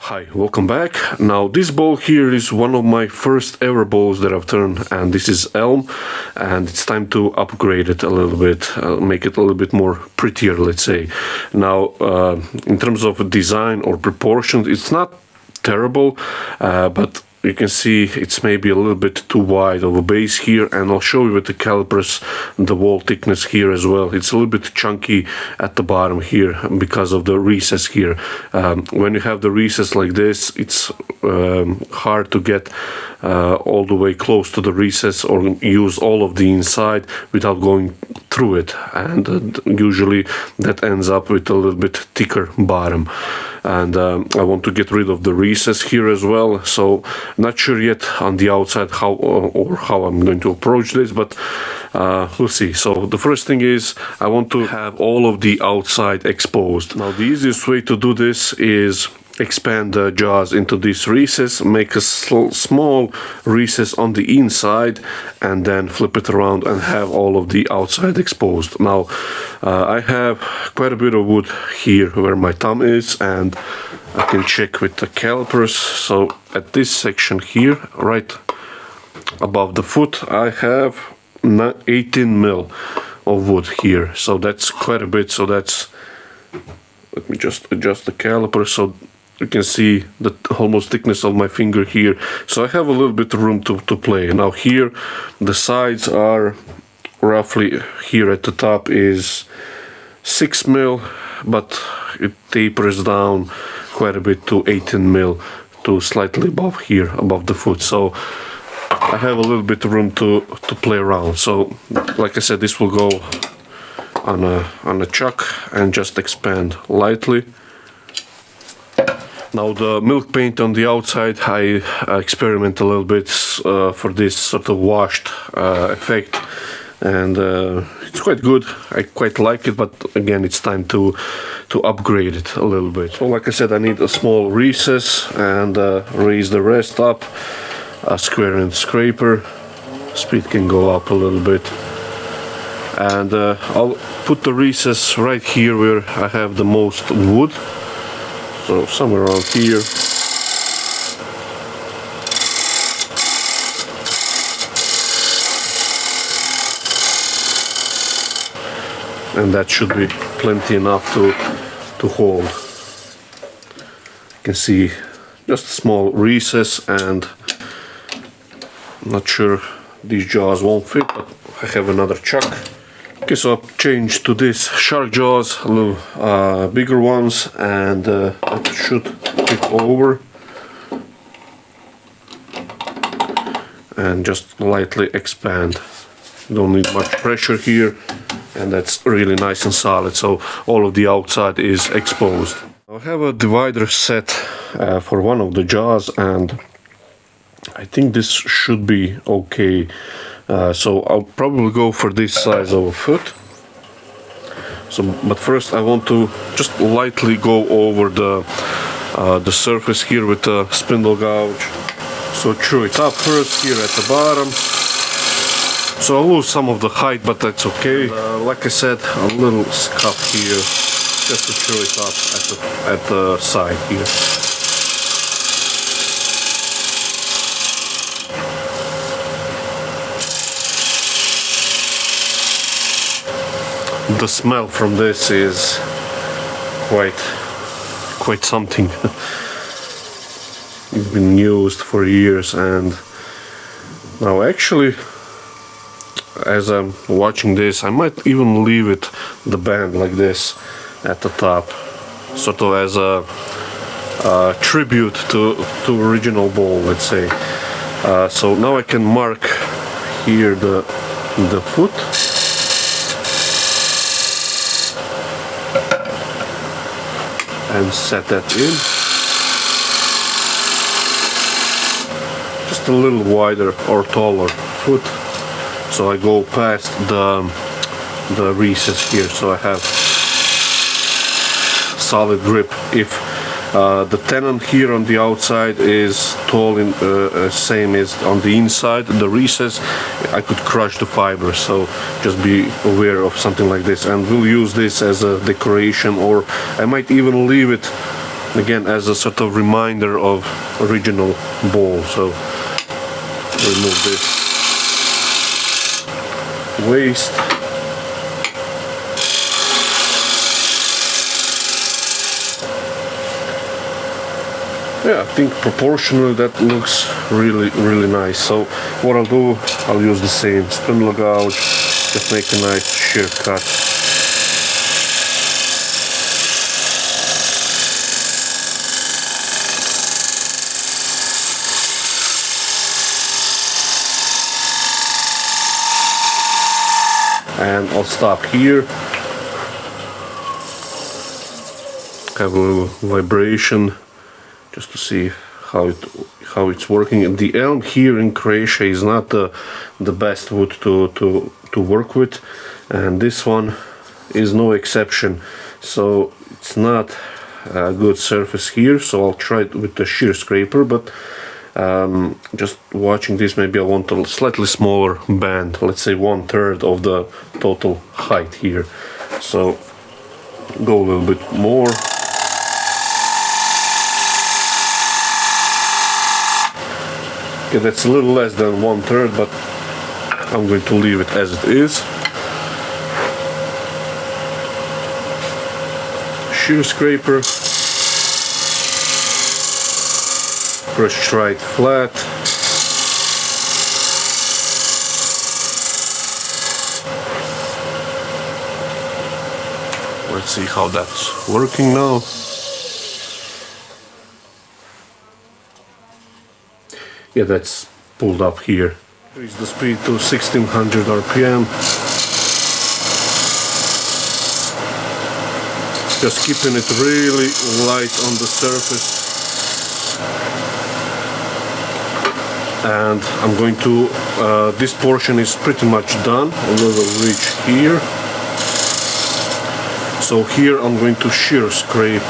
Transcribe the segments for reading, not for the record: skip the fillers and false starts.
Hi, welcome back. Now this bowl here is one of my first ever bowls that I've turned, and this is elm, and it's time to upgrade it a little bit, make it a little bit more prettier, let's say. Now in terms of design or proportions, it's not terrible, but you can see it's maybe a little bit too wide of a base here, and I'll show you with the calipers the wall thickness here as well. It's a little bit chunky at the bottom here because of the recess here. When you have the recess like this, it's hard to get all the way close to the recess or use all of the inside without going through it, and usually that ends up with a little bit thicker bottom. And I want to get rid of the recess here as well, so not sure yet on the outside how I'm going to approach this, but we'll see. So the first thing is I want to have all of the outside exposed. Now the easiest way to do this is expand the jaws into this recess, make a small recess on the inside, and then flip it around and have all of the outside exposed. Now I have quite a bit of wood here where my thumb is, and I can check with the calipers. So at this section here, right above the foot, I have 18 mil of wood here, so that's quite a bit. So that's, let me just adjust the caliper so you can see the almost thickness of my finger here. So I have a little bit of room to play. Now here the sides are roughly, here at the top is 6 mil, but it tapers down quite a bit to 18 mil, to slightly above here, above the foot. So I have a little bit of room to play around. So like I said, this will go on a chuck and just expand lightly. Now the milk paint on the outside, I experiment a little bit for this sort of washed effect, and it's quite good. I quite like it, but again, it's time to upgrade it a little bit. So like I said, I need a small recess and raise the rest up, a square and scraper. Speed can go up a little bit, and I'll put the recess right here where I have the most wood. So somewhere around here. And that should be plenty enough to hold. You can see just a small recess, and I'm not sure these jaws won't fit, but I have another chuck. Okay, so I've changed to this shark jaws, a little bigger ones, and that should fit over. And just lightly expand. Don't need much pressure here, and that's really nice and solid, so all of the outside is exposed. I have a divider set for one of the jaws, and I think this should be okay. So I'll probably go for this size of a foot. So, but first I want to just lightly go over the surface here with the spindle gouge. So chew it up first here at the bottom. So I'll lose some of the height, but that's okay. Like I said, a little scuff here, just to chew it up at the side here. The smell from this is quite something. It's been used for years, and now actually, as I'm watching this, I might even leave it the band like this at the top, sort of as a tribute to original bowl, let's say. So now I can mark here the foot. And set that in. Just a little wider or taller foot. So I go past the recess here, so I have solid grip. If the tenon here on the outside is tall in same as on the inside, the recess, I could crush the fiber, so just be aware of something like this. And we'll use this as a decoration, or I might even leave it again as a sort of reminder of original bowl. So remove this waste. Yeah, I think proportionally that looks really nice. So what I'll do, I'll use the same spindle gouge, just make a nice shear cut. And I'll stop here. Have a little vibration just to see how it's working. And the elm here in Croatia is not the best wood to work with, and this one is no exception. So it's not a good surface here. So I'll try it with the shear scraper, but just watching this, maybe I want a slightly smaller band, let's say 1/3 of the total height here. So go a little bit more. Okay, that's a little less than 1/3, but I'm going to leave it as it is. Shear scraper. Brush right flat. Let's see how that's working now. Yeah, that's pulled up here. Increase the speed to 1600 RPM. Just keeping it really light on the surface. And I'm going to, this portion is pretty much done. A little reach here. So here I'm going to shear scrape.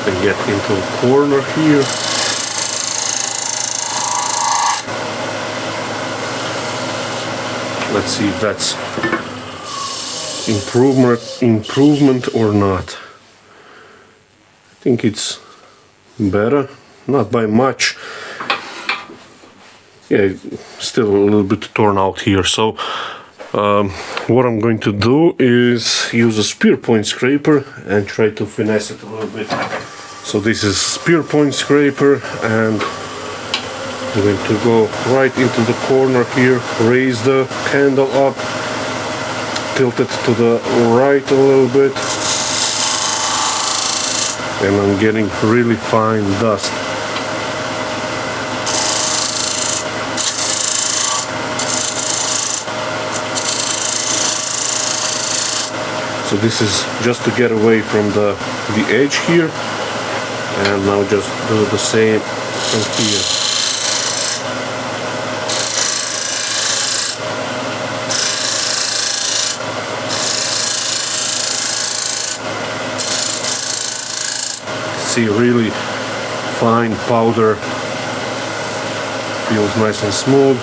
And get into a corner here. Let's see if that's improvement or not. I think it's better, not by much. Yeah, still a little bit torn out here. So what I'm going to do is use a spear point scraper and try to finesse it a little bit. So this is spear point scraper, and I'm going to go right into the corner here, raise the handle up, tilt it to the right a little bit, and I'm getting really fine dust. So this is just to get away from the edge here, and now just do the same from here. See, really fine powder, feels nice and smooth.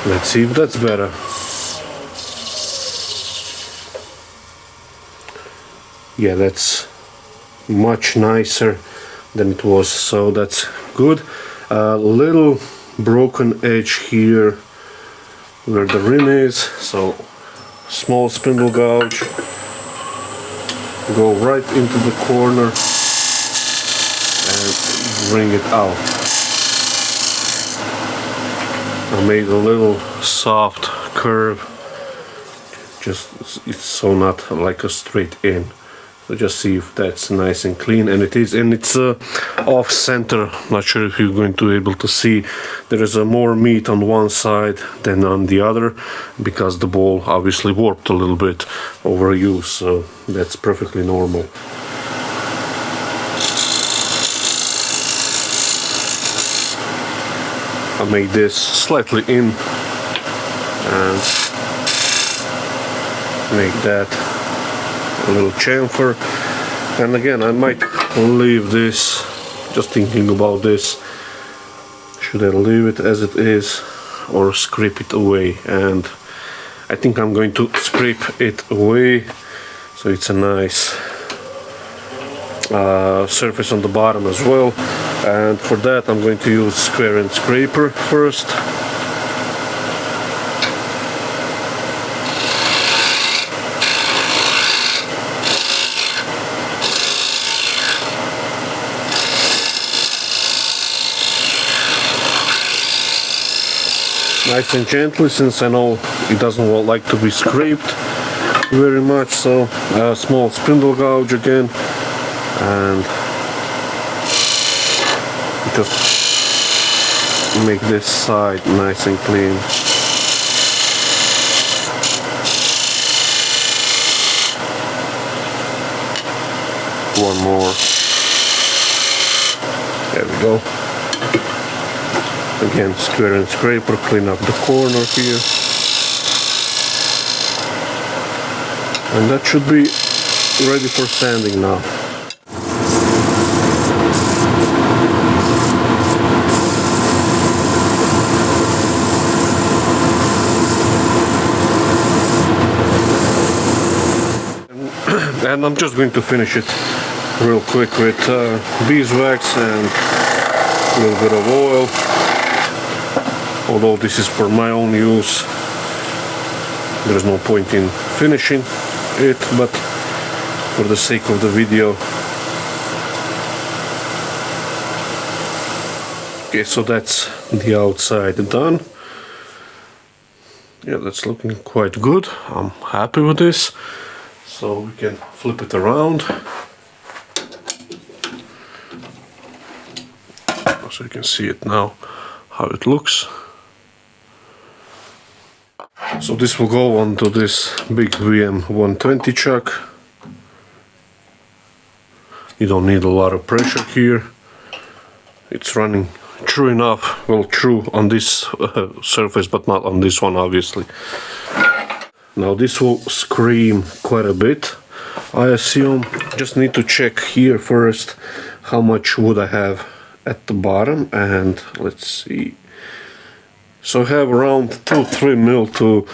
Let's see if that's better. Yeah, that's much nicer than it was, so that's good. A little broken edge here where the rim is, so small spindle gouge, go right into the corner and bring it out. I made a little soft curve, just it's so not like a straight in. So just see if that's nice and clean, and it is, and it's off center. Not sure if you're going to be able to see. There is more meat on one side than on the other, because the bowl obviously warped a little bit over use, so that's perfectly normal. I made this slightly in, and make that a little chamfer. And again, I might leave this, just thinking about this, should I leave it as it is or scrape it away? And I think I'm going to scrape it away, so it's a nice surface on the bottom as well. And for that I'm going to use square and scraper first. Nice and gently, since I know it doesn't like to be scraped very much. So a small spindle gouge again, and just make this side nice and clean. One more. There we go. Again, square and scraper, clean up the corner here. And that should be ready for sanding now. And I'm just going to finish it real quick with beeswax and a little bit of oil. Although this is for my own use, there's no point in finishing it, but for the sake of the video. Okay, so that's the outside done. Yeah, that's looking quite good. I'm happy with this. So we can flip it around, so you can see it now, how it looks. So this will go onto this big VM120 chuck. You don't need a lot of pressure here. It's running true enough, well, true on this surface, but not on this one, obviously. Now this will scream quite a bit, I assume. Just need to check here first how much wood I have at the bottom, and let's see. So I have around 2-3 mil to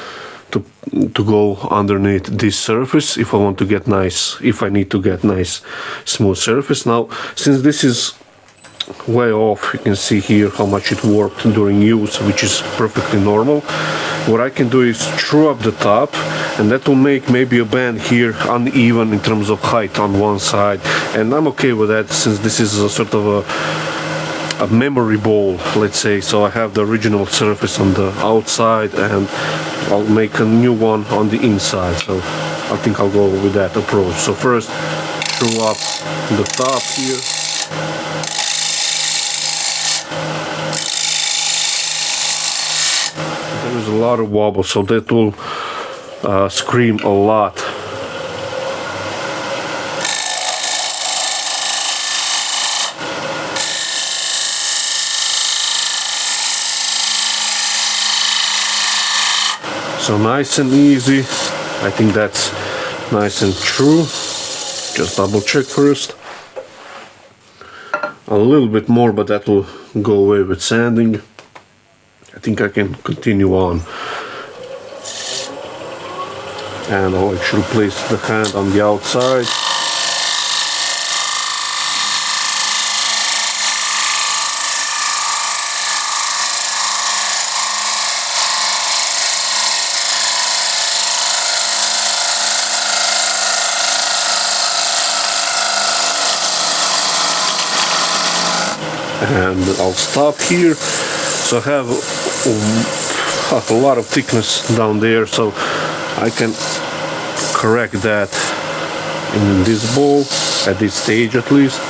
go underneath this surface if I want to get nice, if I need to get nice smooth surface. Now, since this is way off, you can see here how much it warped during use, which is perfectly normal. What I can do is true up the top, and that will make maybe a band here uneven in terms of height on one side, and I'm okay with that, since this is a sort of a memory bowl, let's say. So I have the original surface on the outside, and I'll make a new one on the inside. So I think I'll go with that approach. So first, true up the top here. There's a lot of wobble, so that will scream a lot. So nice and easy. I think that's nice and true. Just double check first. A little bit more, but that will go away with sanding. I think I can continue on. And I'll actually place the hand on the outside. And I'll stop here. So I have a lot of thickness down there, so I can correct that in this bowl at this stage at least.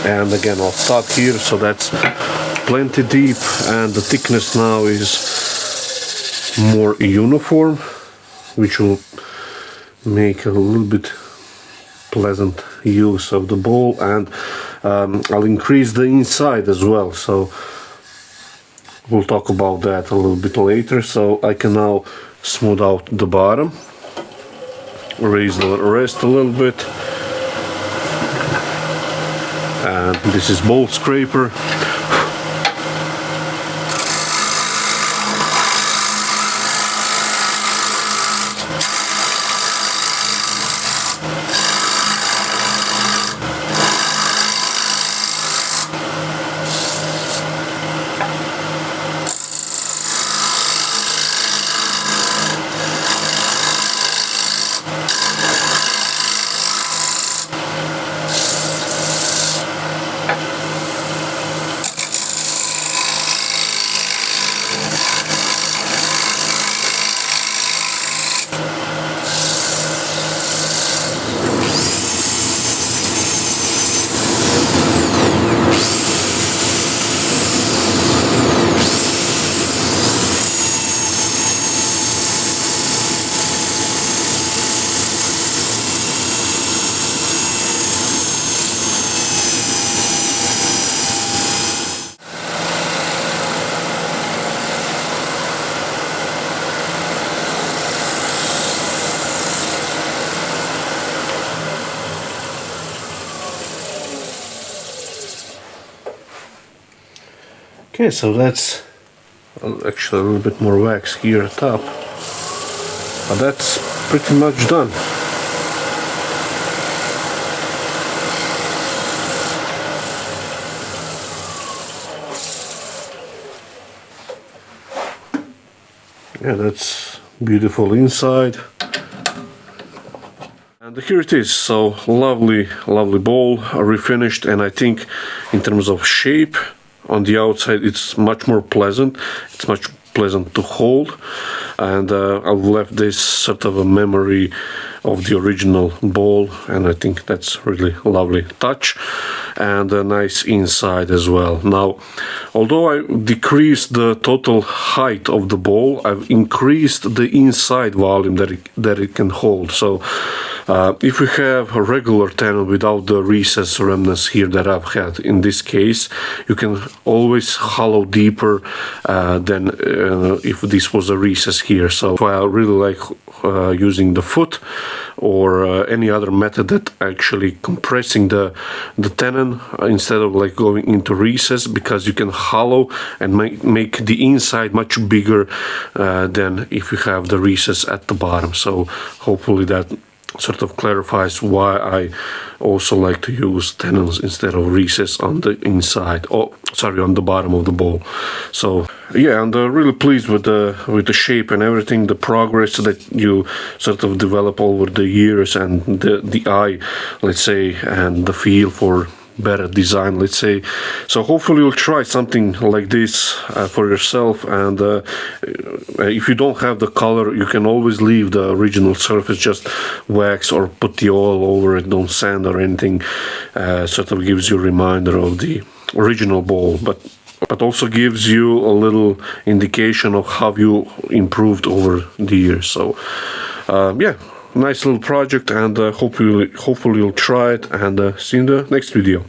And again, I'll start here, so that's plenty deep, and the thickness now is more uniform, which will make a little bit pleasant use of the bowl. And I'll increase the inside as well, so we'll talk about that a little bit later. So I can now smooth out the bottom, raise the rest a little bit, and this is bowl scraper. Okay, so that's actually a little bit more wax here at top, but that's pretty much done. Yeah, that's beautiful inside. And here it is. So lovely bowl, refinished, and I think in terms of shape on the outside it's much more pleasant. It's much pleasant to hold, and I've left this sort of a memory of the original bowl, and I think that's really lovely touch, and a nice inside as well. Now, although I decreased the total height of the bowl, I've increased the inside volume that it can hold. So if you have a regular tenon without the recess remnants here that I've had in this case, you can always hollow deeper than if this was a recess here. So I really like using the foot or any other method that actually compressing the tenon instead of like going into recess, because you can hollow and make the inside much bigger than if you have the recess at the bottom. So hopefully that sort of clarifies why I also like to use tenons instead of recess on the inside, on the bottom of the bowl. So yeah, I'm really pleased with the shape and everything, the progress that you sort of develop over the years, and the eye, let's say, and the feel for better design, let's say. So hopefully you'll try something like this for yourself, and if you don't have the color, you can always leave the original surface, just wax or put the oil over it, don't sand or anything. Sort of gives you a reminder of the original bowl, but also gives you a little indication of how you improved over the years. So yeah, nice little project, and hopefully you'll try it, and see you in the next video.